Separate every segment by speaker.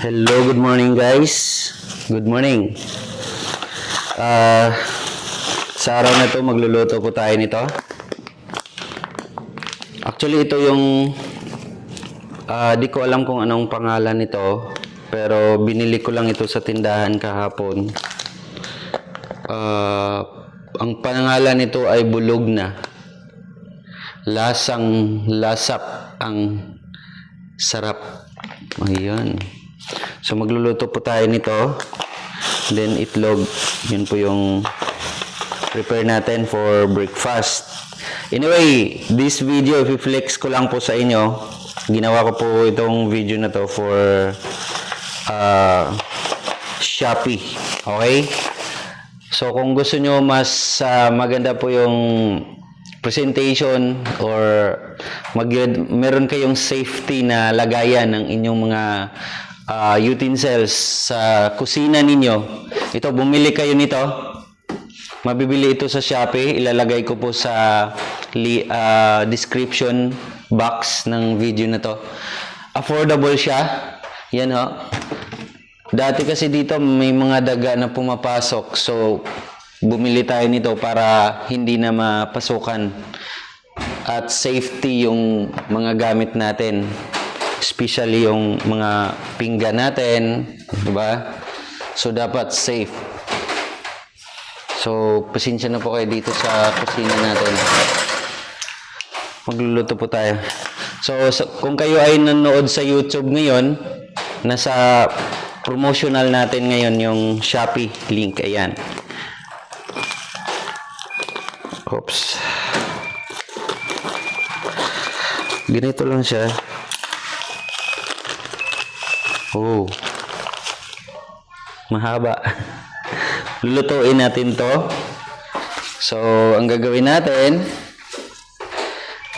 Speaker 1: Hello, good morning guys. Good morning. Sa araw na to magluluto po tayo nito. Actually ito yung di ko alam kung anong pangalan nito, pero binili ko lang ito sa tindahan kahapon. Ang pangalan nito ay bulog na. Lasang lasap ang sarap. Ayan. So magluluto po tayo nito. Then itlog. Yun po yung prepare natin for breakfast. Anyway, this video, i-flex ko lang po sa inyo. Ginawa ko po itong video na to for Shopee. Okay? So kung gusto nyo mas maganda po yung presentation or meron kayong safety na lagayan ng inyong mga utensils sa kusina ninyo. Ito, bumili kayo nito. Mabibili ito sa Shopee. Ilalagay ko po sa description box ng video na to. Affordable siya. Yan ho. Dati kasi dito may mga daga na pumapasok. So, bumili tayo nito para hindi na mapasukan. At safety yung mga gamit natin. Especially yung mga pinggan natin, diba? So dapat safe. So pasensya na po kayo dito sa kusina natin. Magluluto po tayo. So kung kayo ay nanonood sa YouTube ngayon, nasa promotional natin ngayon yung Shopee link, ayan. Oops. Ganito lang siya. Oh. Mahaba. Lulutuin natin to. So, ang gagawin natin,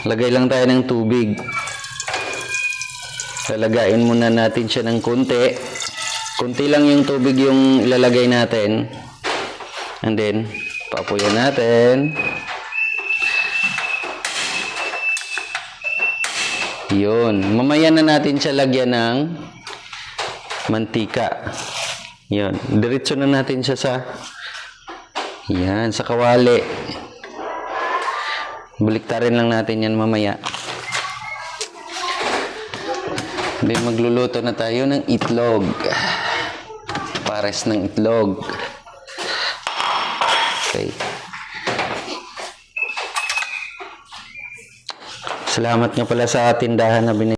Speaker 1: lagay lang tayo ng tubig. Lalagayin muna natin siya ng konti. Konti lang yung tubig yung ilalagay natin. And then, papuyan natin. Yun. Mamaya na natin siya lagyan ng mantika. Yun. Diretso na natin siya sa yan, sa kawali. Baliktarin lang natin yan mamaya. Then magluluto na tayo ng itlog. Pares ng itlog. Okay. Salamat nga pala sa tindahan na binili.